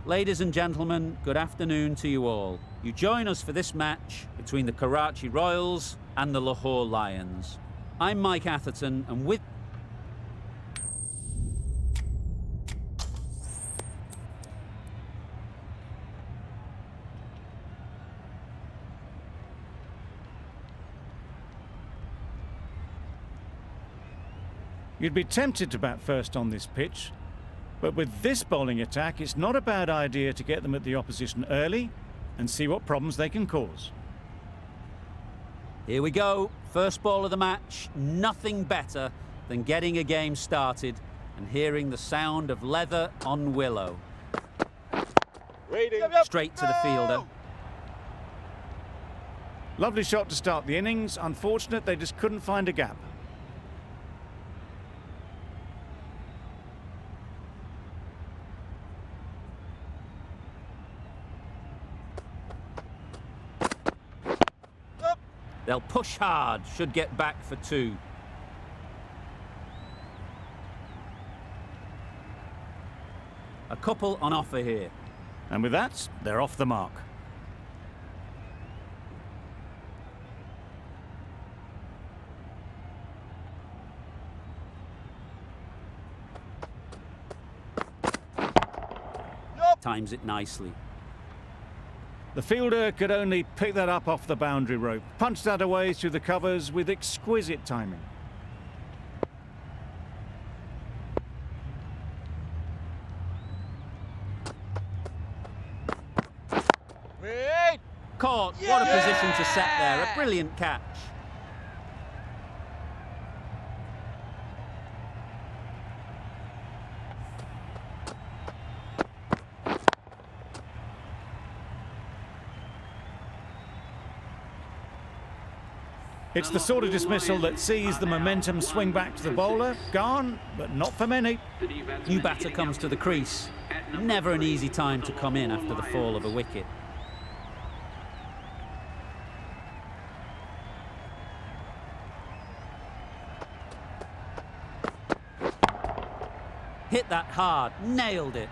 Ladies and gentlemen, good afternoon to you all. You join us for this match between the Karachi Royals and the Lahore Lions. I'm Mike Atherton, and with You'd be tempted to bat first on this pitch, but with this bowling attack, it's not a bad idea to get them at the opposition early and see what problems they can cause. here we go, first ball of the match. Nothing better than getting a game started and hearing the sound of leather on willow. Straight to the fielder. Lovely shot to start the innings. Unfortunate they just couldn't find a gap. They'll push hard, should get back for 2. A couple on offer here. And with that, they're off the mark. Times it nicely. The fielder could only pick that up off the boundary rope, punched that away through the covers with exquisite timing. Caught. What a position to set there. A brilliant catch. It's the sort of dismissal that sees the momentum swing back to the bowler. Gone, but not for many. New batter comes to the crease. Never an easy time to come in after the fall of a wicket. Hit that hard, nailed it.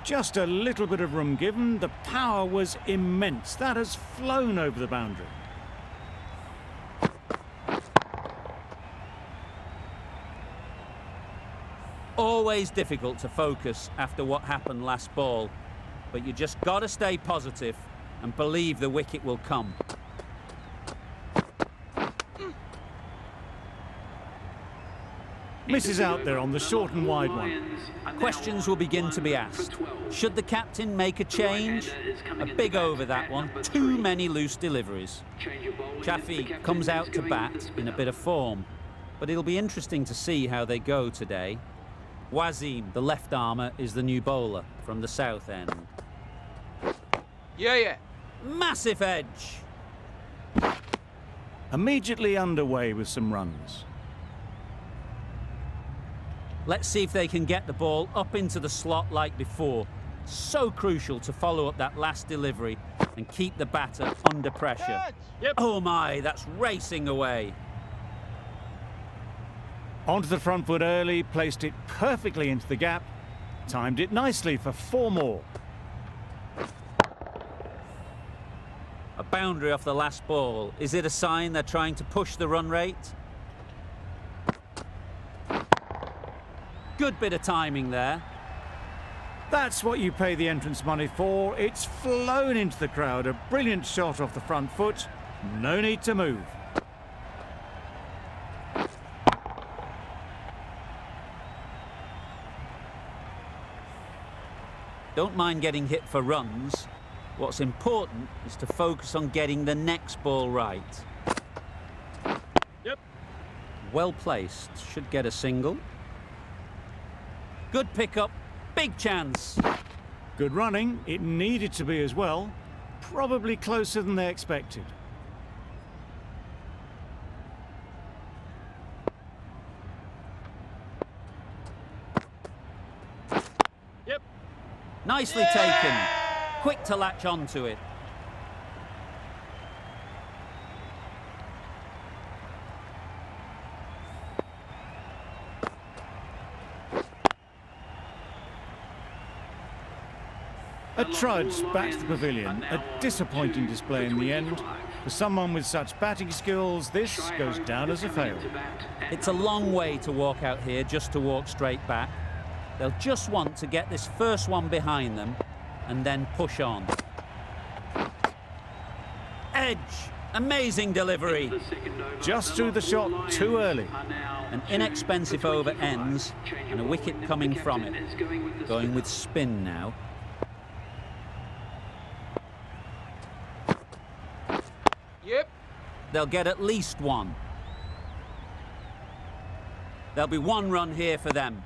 Just a little bit of room given. The power was immense. That has flown over the boundary. Always difficult to focus after what happened last ball, but you just got to stay positive and believe the wicket will come. Misses out there on the short and wide one. Questions will begin to be asked. Should the captain make a change? A big over that one. Too many loose deliveries. Shaheen comes out to bat in a bit of form, but it'll be interesting to see how they go today. Wasim, the left armour, is the new bowler from the south end. Massive edge. Immediately underway with some runs. Let's see if they can get the ball up into the slot like before. So crucial to follow up that last delivery and keep the batter under pressure. Oh my, that's racing away. Onto the front foot early, placed it perfectly into the gap. Timed it nicely for 4 more. A boundary off the last ball. Is it a sign they're trying to push the run rate? Good bit of timing there. That's what you pay the entrance money for. It's flown into the crowd. A brilliant shot off the front foot. No need to move. Don't mind getting hit for runs. What's important is to focus on getting the next ball right. Well placed. Should get a single. Good pickup, big chance. Good running, it needed to be as well. Probably closer than they expected. Nicely taken. Quick to latch onto it. trudge back to the pavilion. A disappointing display in the end. For someone with such batting skills, this goes down as a fail. It's a long way to walk out here just to walk straight back. They'll just want to get this first one behind them and then push on. Edge! Amazing delivery. Just threw the shot too early. An inexpensive over ends and a wicket coming from it. Going with spin now. Yep. They'll get at least one. There'll be one run here for them.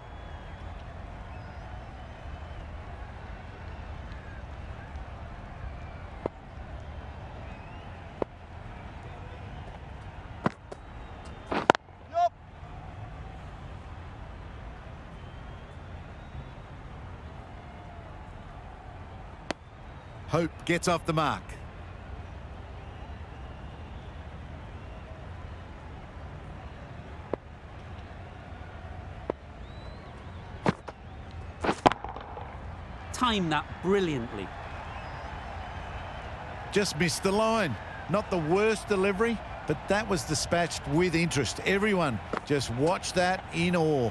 Hope gets off the mark. Timed that brilliantly. Just missed the line. Not the worst delivery, but that was dispatched with interest. Everyone just watched that in awe.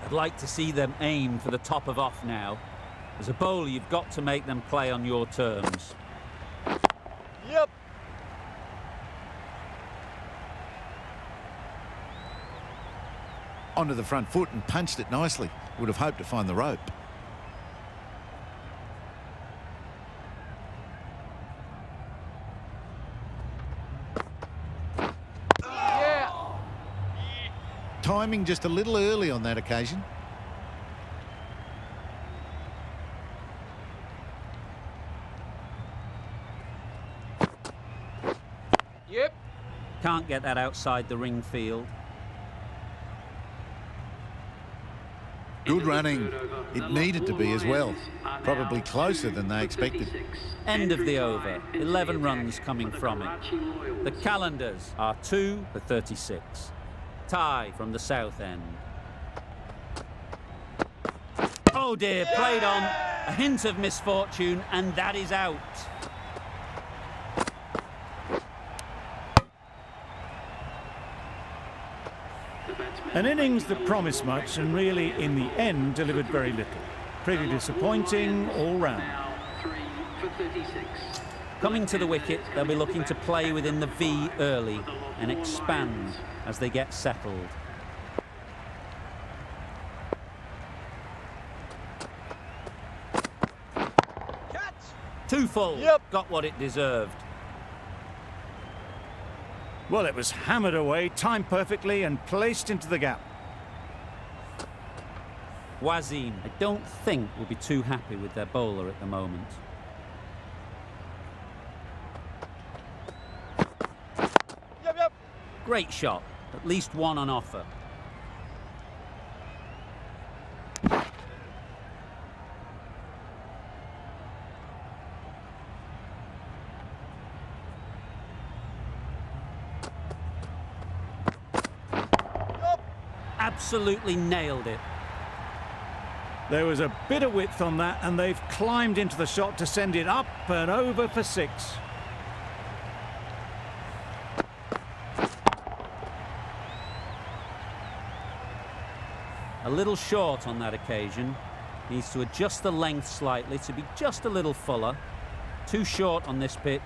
I'd like to see them aim for the top of off now. As a bowler, you've got to make them play on your terms. Yep. Onto the front foot and punched it nicely. Would have hoped to find the rope. Yeah. Timing just a little early on that occasion. Yep. Can't get that outside the ring field. Good running. It needed to be as well. Probably closer than they expected. End of the over. 11 runs coming from it. The Qalandars are 2 for 36. Tie from the south end. Oh dear, played on. A hint of misfortune, and that is out. An innings that promised much and really, in the end, delivered very little. Pretty disappointing all round. Coming to the wicket, they'll be looking to play within the V early and expand as they get settled. Catch. Too full. Yep. Got what it deserved. Well, it was hammered away, timed perfectly and placed into the gap. Wasim, I don't think, will be too happy with their bowler at the moment. Yep. Great shot. At least one on offer. Absolutely nailed it. There was a bit of width on that, and they've climbed into the shot to send it up and over for 6. A little short on that occasion. Needs to adjust the length slightly to be just a little fuller. Too short on this pitch,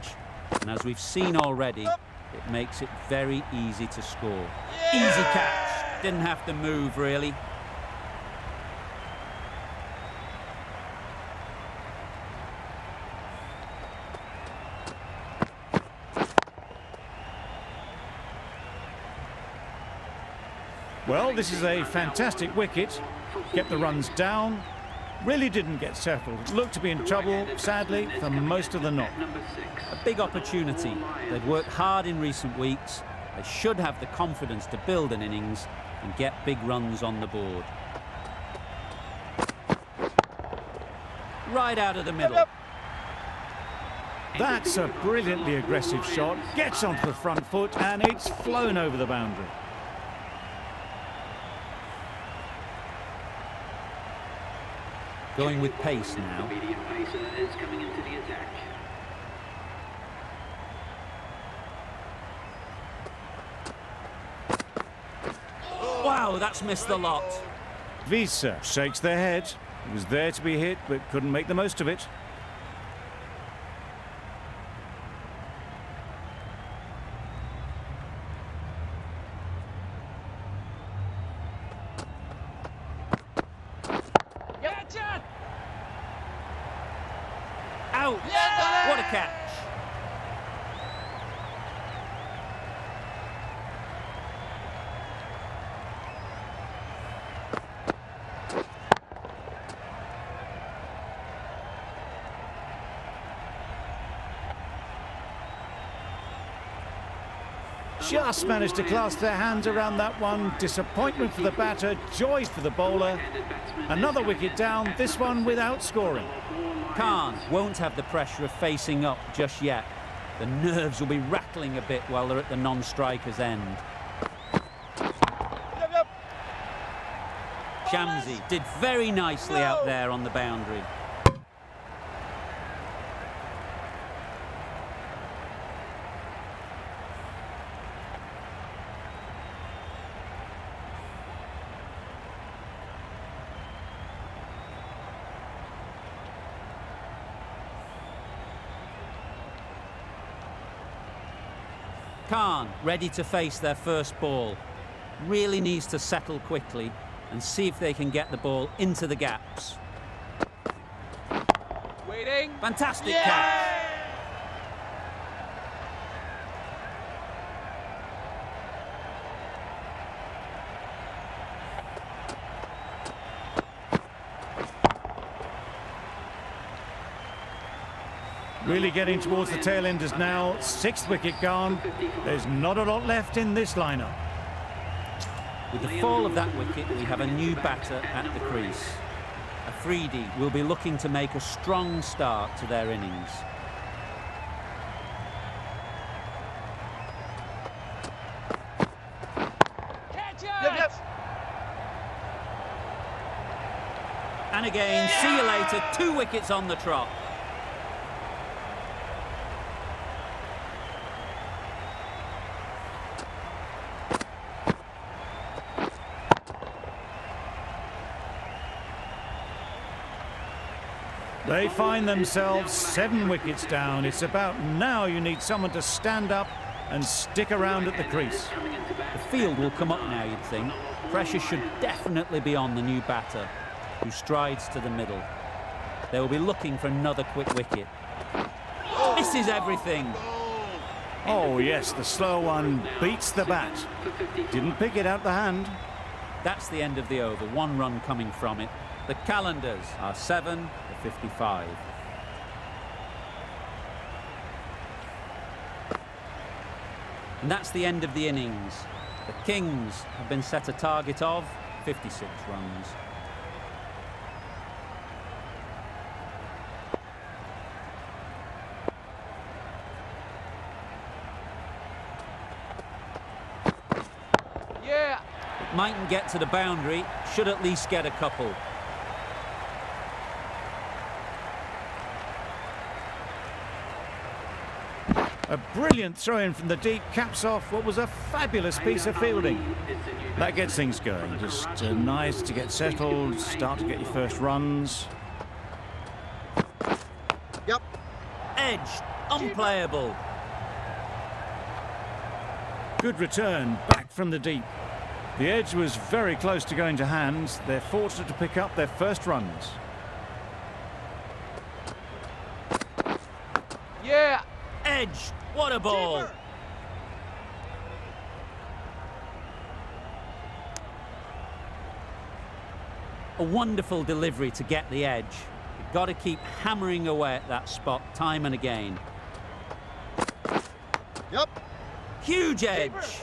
and as we've seen already, it makes it very easy to score. Yeah! Easy catch. Didn't have to move, really. Well, this is a fantastic wicket. Kept the runs down. Really didn't get settled. Looked to be in trouble, sadly, for most of the knock. A big opportunity. They've worked hard in recent weeks. They should have the confidence to build an innings and get big runs on the board. Right out of the middle. That's a brilliantly aggressive shot. Gets onto the front foot and it's flown over the boundary. Going with pace now. Wow, that's missed the lot. Visa shakes their head. It was there to be hit, but couldn't make the most of it. Out! Yeah! What a catch! Just managed to clasp their hands around that one. Disappointment for the batter, joy for the bowler. Another wicket down, this one without scoring. Khan won't have the pressure of facing up just yet. The nerves will be rattling a bit while they're at the non-striker's end. Shamsi did very nicely out there on the boundary. Khan ready to face their first ball. Really needs to settle quickly and see if they can get the ball into the gaps. Waiting. Fantastic catch. Really getting towards the tail enders now. Sixth wicket gone. There's not a lot left in this lineup. With the fall of that wicket, we have a new batter at the crease. Afridi will be looking to make a strong start to their innings. Catch it! Yep. And again, see you later, 2 wickets on the trot. They find themselves 7 wickets down. It's about now you need someone to stand up and stick around at the crease. The field will come up now, you'd think. Pressure should definitely be on the new batter, who strides to the middle. They will be looking for another quick wicket. Misses everything. Oh yes, the slow one beats the bat. Didn't pick it out the hand. That's the end of the over, 1 run coming from it. The Qalandars are 7 for 55. And that's the end of the innings. The Kings have been set a target of 56 runs. Yeah. Mightn't get to the boundary, should at least get a couple. A brilliant throw-in from the deep caps off what was a fabulous piece of fielding. That gets things going. Just nice to get settled, start to get your first runs. Yep. Edged, unplayable. Good return, back from the deep. The edge was very close to going to hands. They're fortunate to pick up their first runs. Yeah. Edged, what a ball. A wonderful delivery to get the edge. You've got to keep hammering away at that spot time and again. Yep. Huge edge.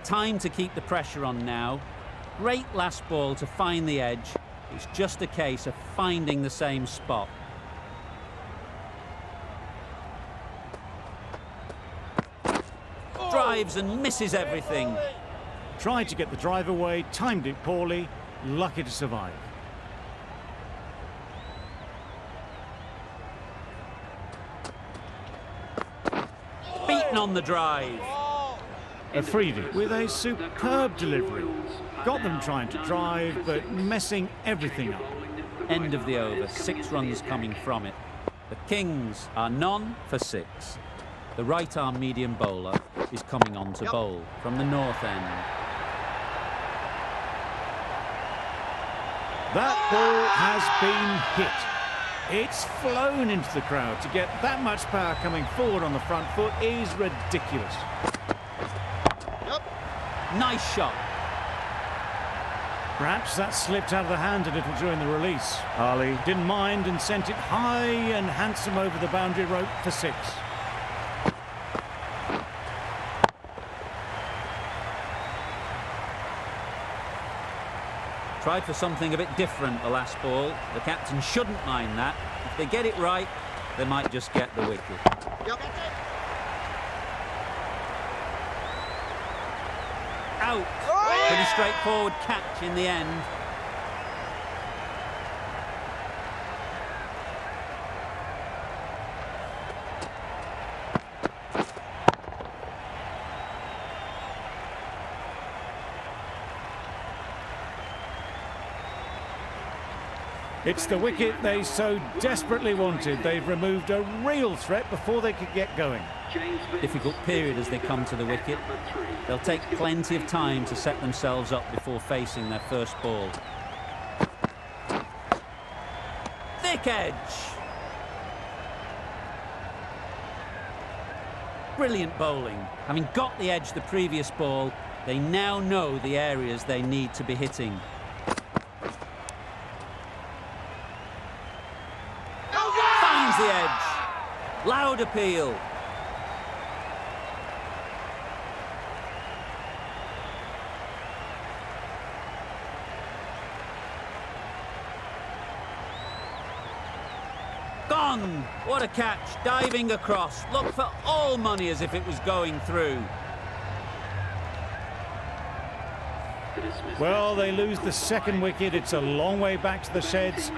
Time to keep the pressure on now. Great last ball to find the edge. It's just a case of finding the same spot. Drives and misses everything. Tried to get the drive away, timed it poorly, lucky to survive. Beaten on the drive. Afridi with a superb delivery. Got them trying to drive, but messing everything up. End of the over, 6 runs coming from it. The Kings are none for 6. The right-arm medium bowler is coming on to bowl from the north end. That ball has been hit. It's flown into the crowd. To get that much power coming forward on the front foot is ridiculous. Nice shot. Perhaps that slipped out of the hand a little during the release. Ali didn't mind and sent it high and handsome over the boundary rope for 6. Tried for something a bit different the last ball. The captain shouldn't mind that. If they get it right, they might just get the wicket. Out. Pretty straightforward catch in the end. It's the wicket they so desperately wanted. They've removed a real threat before they could get going. Difficult period as they come to the wicket. They'll take plenty of time to set themselves up before facing their first ball. Thick edge. Brilliant bowling. Having got the edge the previous ball, they now know the areas they need to be hitting. Finds the edge. Loud appeal. Gone! What a catch, diving across. Looked for all money as if it was going through. Well, they lose the second wicket. It's a long way back to the sheds,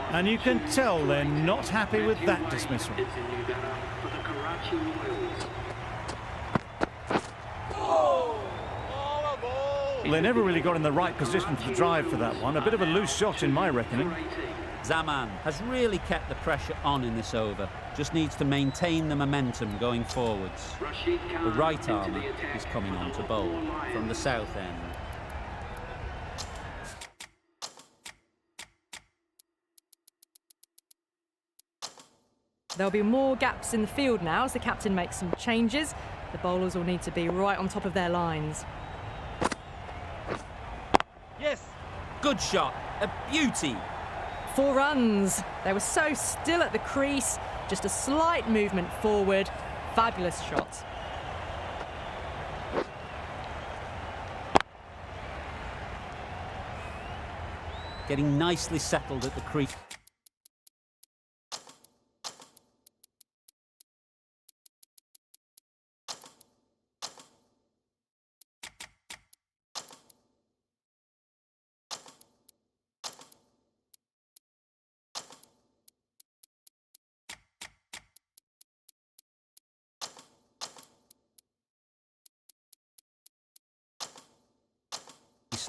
and you can tell they're not happy with that dismissal. They never really got in the right position for the drive for that one. A bit of a loose shot in my reckoning. Zaman has really kept the pressure on in this over. Just needs to maintain the momentum going forwards. The right armour is coming on to bowl from the south end. There'll be more gaps in the field now as the captain makes some changes. The bowlers will need to be right on top of their lines. Yes. Good shot, a beauty. 4 runs. They were so still at the crease. Just a slight movement forward. Fabulous shot. Getting nicely settled at the crease.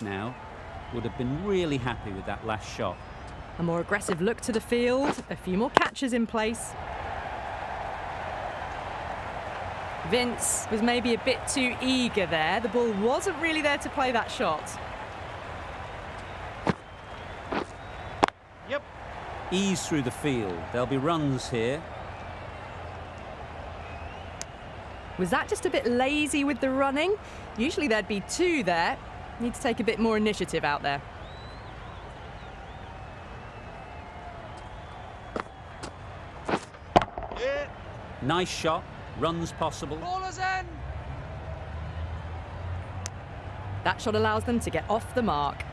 Now would have been really happy with that last shot. A more aggressive look to the field. A few more catches in place. Vince was maybe a bit too eager there. The ball wasn't really there to play that shot. Yep. Ease through the field. There'll be runs here. Was that just a bit lazy with the running? Usually there'd be 2 there. Need to take a bit more initiative out there. Yeah. Nice shot. Runs possible. Ballers in. That shot allows them to get off the mark.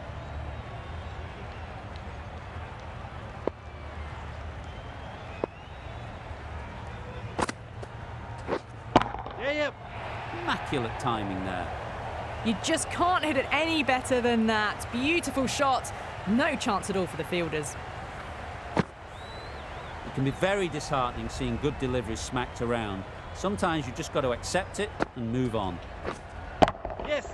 Yeah, yep. Immaculate timing there. You just can't hit it any better than that. Beautiful shot. No chance at all for the fielders. It can be very disheartening seeing good deliveries smacked around. Sometimes you just got to accept it and move on. Yes.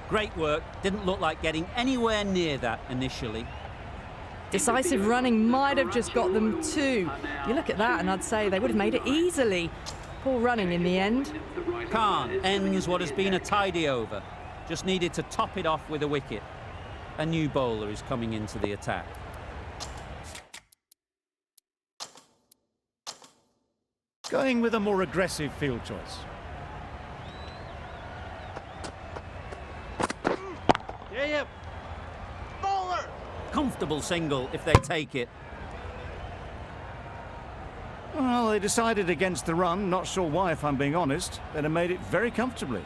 Great work. Didn't look like getting anywhere near that initially. Decisive running might have just got them too. You look at that and I'd say they would have made it easily. Poor running in the end. Khan ends what has been a tidy over. Just needed to top it off with a wicket. A new bowler is coming into the attack. Going with a more aggressive field choice. Yeah. Bowler. Comfortable single if they take it. Well, they decided against the run. Not sure why, if I'm being honest. They'd have made it very comfortably.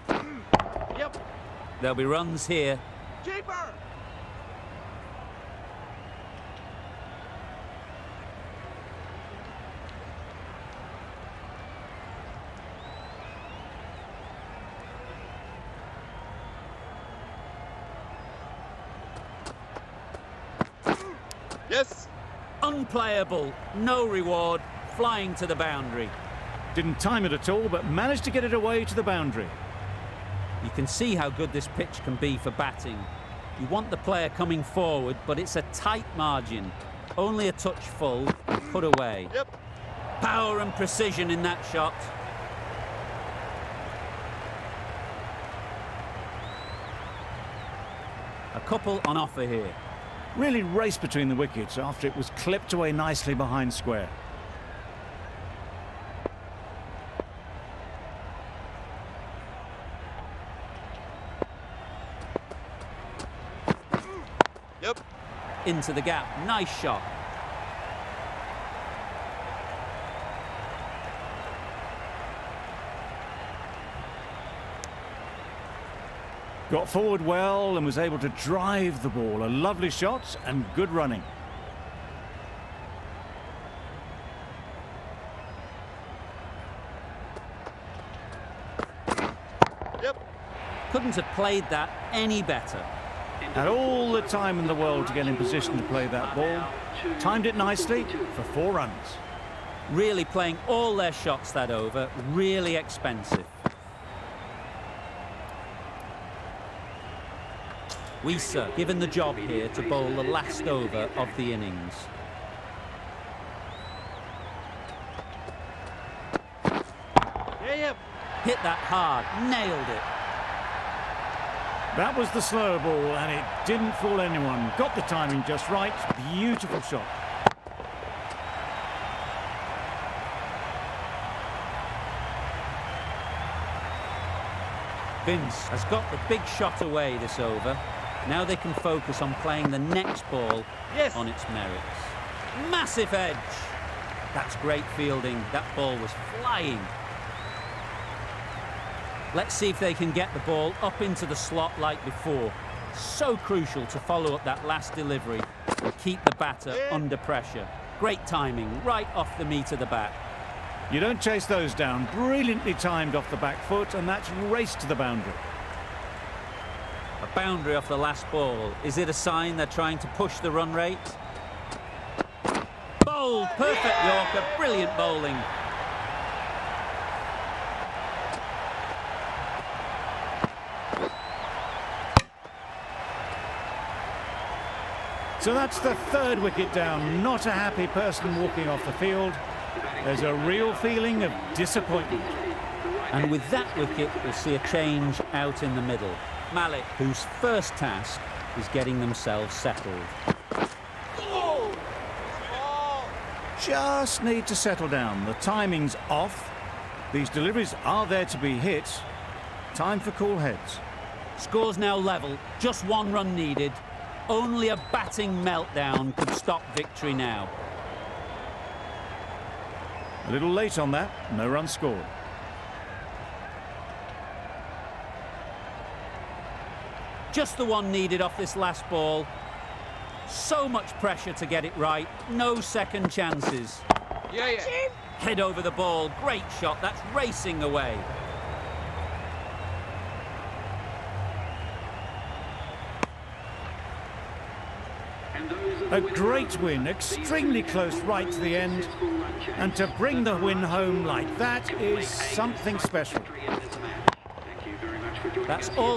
Yep. There'll be runs here. Keeper. Yes. Unplayable, no reward, flying to the boundary. Didn't time it at all, but managed to get it away to the boundary. You can see how good this pitch can be for batting. You want the player coming forward, but it's a tight margin. Only a touch full, put away. Yep. Power and precision in that shot. A couple on offer here. Really raced between the wickets after it was clipped away nicely behind square. Yep. Into the gap, nice shot. Got forward well and was able to drive the ball. A lovely shot and good running. Yep. Couldn't have played that any better. Had all the time in the world to get in position to play that ball. Timed it nicely for 4 runs. Really playing all their shots that over, really expensive. Wisa given the job here to bowl the last over of the innings. Yeah. Hit that hard, nailed it. That was the slower ball and it didn't fool anyone. Got the timing just right. Beautiful shot. Vince has got the big shot away this over. Now they can focus on playing the next ball on its merits. Massive edge. That's great fielding. That ball was flying. Let's see if they can get the ball up into the slot like before. So crucial to follow up that last delivery and keep the batter under pressure. Great timing, right off the meat of the bat. You don't chase those down. Brilliantly timed off the back foot, and that's raced to the boundary. A boundary off the last ball. Is it a sign they're trying to push the run rate? Bowled, perfect Yorker, brilliant bowling. So that's the 3rd wicket down. Not a happy person walking off the field. There's a real feeling of disappointment. And with that wicket, we'll see a change out in the middle. Malik, whose first task is getting themselves settled. Just need to settle down. The timing's off. These deliveries are there to be hit. Time for cool heads. Score's now level, just 1 run needed. Only a batting meltdown could stop victory now. A little late on that, no run scored. Just the one needed off this last ball. So much pressure to get it right, no second chances. Yeah, yeah. Head over the ball. Great shot. That's racing away. A great win, extremely close right to the end. And to bring the win home like that is something special. That's all